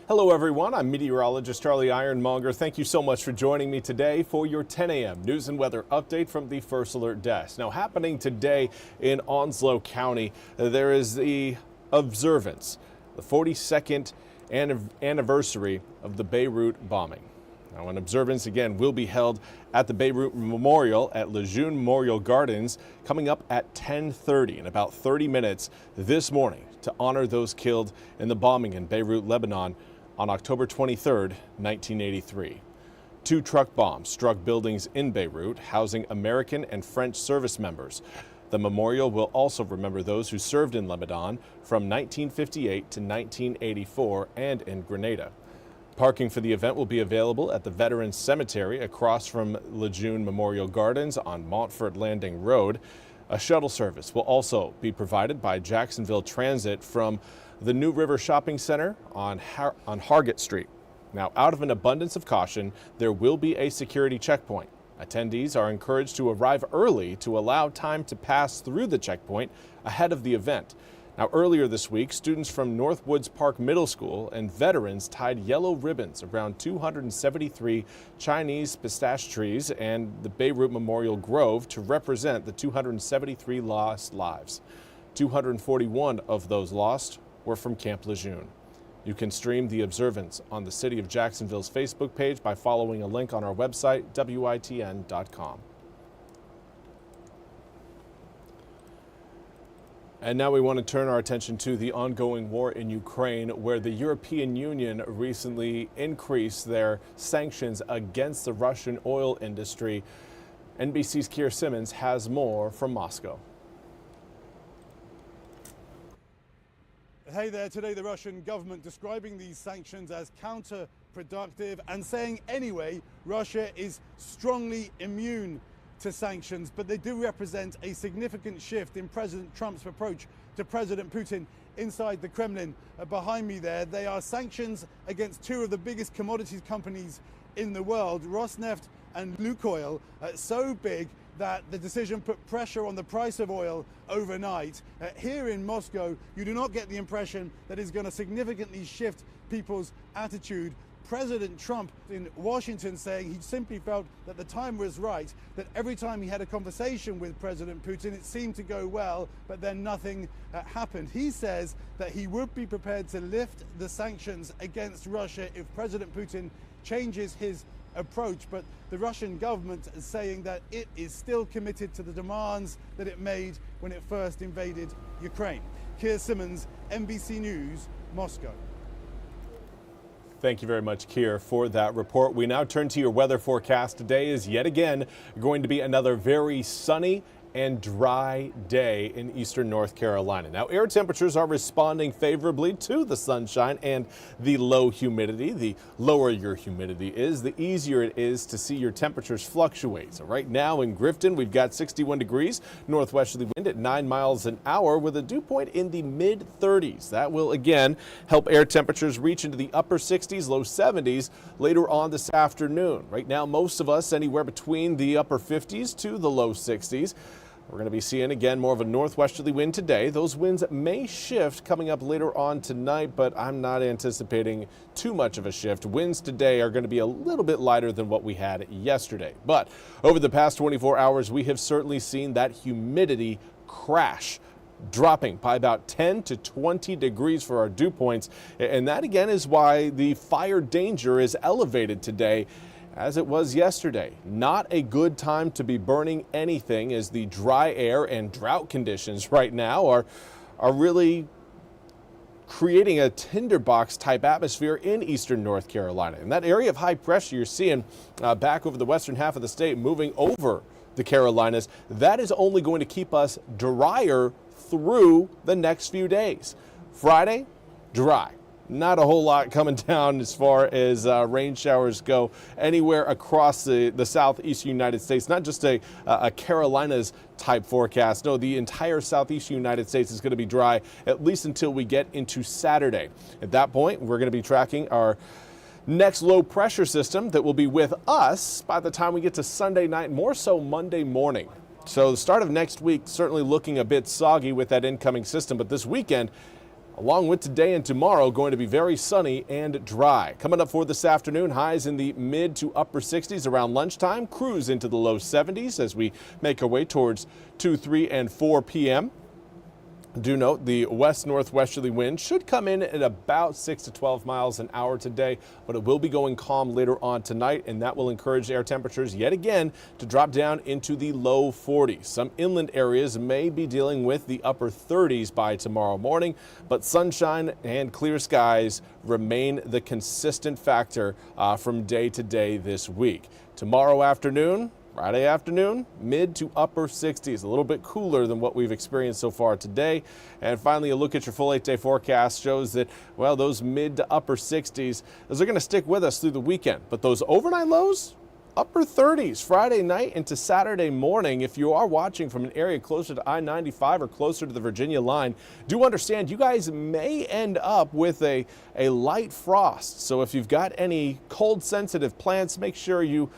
Hello everyone, I'm Meteorologist Charlie Ironmonger. Thank you so much for joining me today for your 10 a.m. news and weather update from the First Alert Desk. Now, happening today in Onslow County, there is the observance, the 42nd anniversary of the Beirut bombing. Now, an observance again will be held at the Beirut Memorial at Lejeune Memorial Gardens coming up at 10:30 in about 30 minutes this morning to honor those killed in the bombing in Beirut, Lebanon on October 23, 1983. Two truck bombs struck buildings in Beirut housing American and French service members. The memorial will also remember those who served in Lebanon from 1958 to 1984 and in Grenada. Parking for the event will be available at the Veterans Cemetery across from Lejeune Memorial Gardens on Montfort Landing Road. A shuttle service will also be provided by Jacksonville Transit from the New River Shopping Center on Hargett Street. Now, out of an abundance of caution, there will be a security checkpoint. Attendees are encouraged to arrive early to allow time to pass through the checkpoint ahead of the event. Now, earlier this week, students from Northwoods Park Middle School and veterans tied yellow ribbons around 273 Chinese pistache trees and the Beirut Memorial Grove to represent the 273 lost lives. 241 of those lost were from Camp Lejeune. You can stream the observance on the City of Jacksonville's Facebook page by following a link on our website, WITN.com. And now we want to turn our attention to the ongoing war in Ukraine, where the European Union recently increased their sanctions against the Russian oil industry. NBC's Keir Simmons has more from Moscow. Hey there, today the Russian government describing these sanctions as counterproductive and saying anyway, Russia is strongly immune to sanctions, but they do represent a significant shift in President Trump's approach to President Putin inside the Kremlin. Behind me there, they are sanctions against two of the biggest commodities companies in the world, Rosneft and Lukoil, so big that the decision put pressure on the price of oil overnight. Here in Moscow, you do not get the impression that it's going to significantly shift people's attitude. President Trump in Washington saying he simply felt that the time was right, that every time he had a conversation with President Putin, it seemed to go well, but then nothing happened. He says that he would be prepared to lift the sanctions against Russia if President Putin changes his approach, but the Russian government is saying that it is still committed to the demands that it made when it first invaded Ukraine. Keir Simmons, NBC News, Moscow. Thank you very much, Keir, for that report. We now turn to your weather forecast. Today is yet again going to be another very sunny and dry day in eastern North Carolina. Now, air temperatures are responding favorably to the sunshine and the low humidity. The lower your humidity is, the easier it is to see your temperatures fluctuate. So right now in Grifton, we've got 61 degrees, northwesterly wind at 9 miles an hour with a dew point in the mid-30s. That will again help air temperatures reach into the upper 60s, low 70s later on this afternoon. Right now, most of us anywhere between the upper 50s to the low 60s. We're going to be seeing again more of a northwesterly wind today. Those winds may shift coming up later on tonight, but I'm not anticipating too much of a shift. Winds today are going to be a little bit lighter than what we had yesterday. But over the past 24 hours, we have certainly seen that humidity crash, dropping by about 10 to 20 degrees for our dew points. And that again is why the fire danger is elevated today, as it was yesterday. Not a good time to be burning anything, as the dry air and drought conditions right now are really creating a tinderbox type atmosphere in eastern North Carolina. And that area of high pressure you're seeing back over the western half of the state moving over the Carolinas, that is only going to keep us drier through the next few days. Friday, dry. Not a whole lot coming down as far as rain showers go anywhere across the southeast United States. Not just a Carolinas type forecast. No, the entire southeast United States is going to be dry at least until we get into Saturday. At that point, we're going to be tracking our next low pressure system that will be with us by the time we get to Sunday night, more so Monday morning. So the start of next week certainly looking a bit soggy with that incoming system, but this weekend along with today and tomorrow, going to be very sunny and dry. Coming up for this afternoon, highs in the mid to upper 60s around lunchtime, cruise into the low 70s as we make our way towards 2, 3, and 4 p.m. Do note the west-northwesterly wind should come in at about 6 to 12 miles an hour today, but it will be going calm later on tonight, and that will encourage air temperatures yet again to drop down into the low 40s. Some inland areas may be dealing with the upper 30s by tomorrow morning, but sunshine and clear skies remain the consistent factor from day to day this week. Tomorrow afternoon, Friday afternoon, mid to upper 60s, a little bit cooler than what we've experienced so far today. And finally, a look at your full 8-day forecast shows that, well, those mid to upper 60s, those are going to stick with us through the weekend. But those overnight lows, upper 30s Friday night into Saturday morning. If you are watching from an area closer to I-95 or closer to the Virginia line, do understand you guys may end up with a light frost. So if you've got any cold sensitive plants, make sure you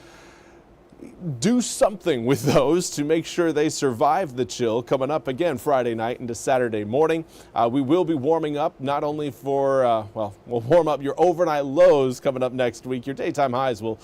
do something with those to make sure they survive the chill coming up again Friday night into Saturday morning. We will be warming up not only for, we'll warm up your overnight lows coming up next week. Your daytime highs will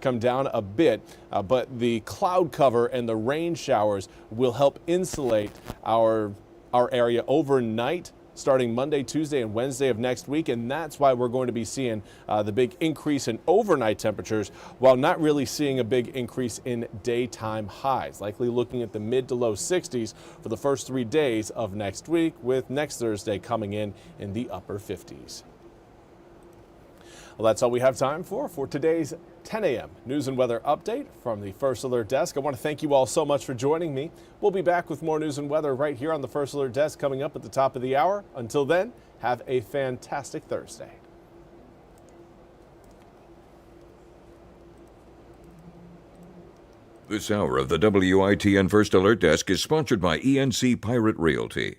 come down a bit, but the cloud cover and the rain showers will help insulate our area overnight, starting Monday, Tuesday, and Wednesday of next week, and that's why we're going to be seeing the big increase in overnight temperatures while not really seeing a big increase in daytime highs. Likely looking at the mid to low 60s for the first 3 days of next week, with next Thursday coming in the upper 50s. Well, that's all we have time for today's 10 a.m. news and weather update from the First Alert Desk. I want to thank you all so much for joining me. We'll be back with more news and weather right here on the First Alert Desk coming up at the top of the hour. Until then, have a fantastic Thursday. This hour of the WITN First Alert Desk is sponsored by ENC Pirate Realty.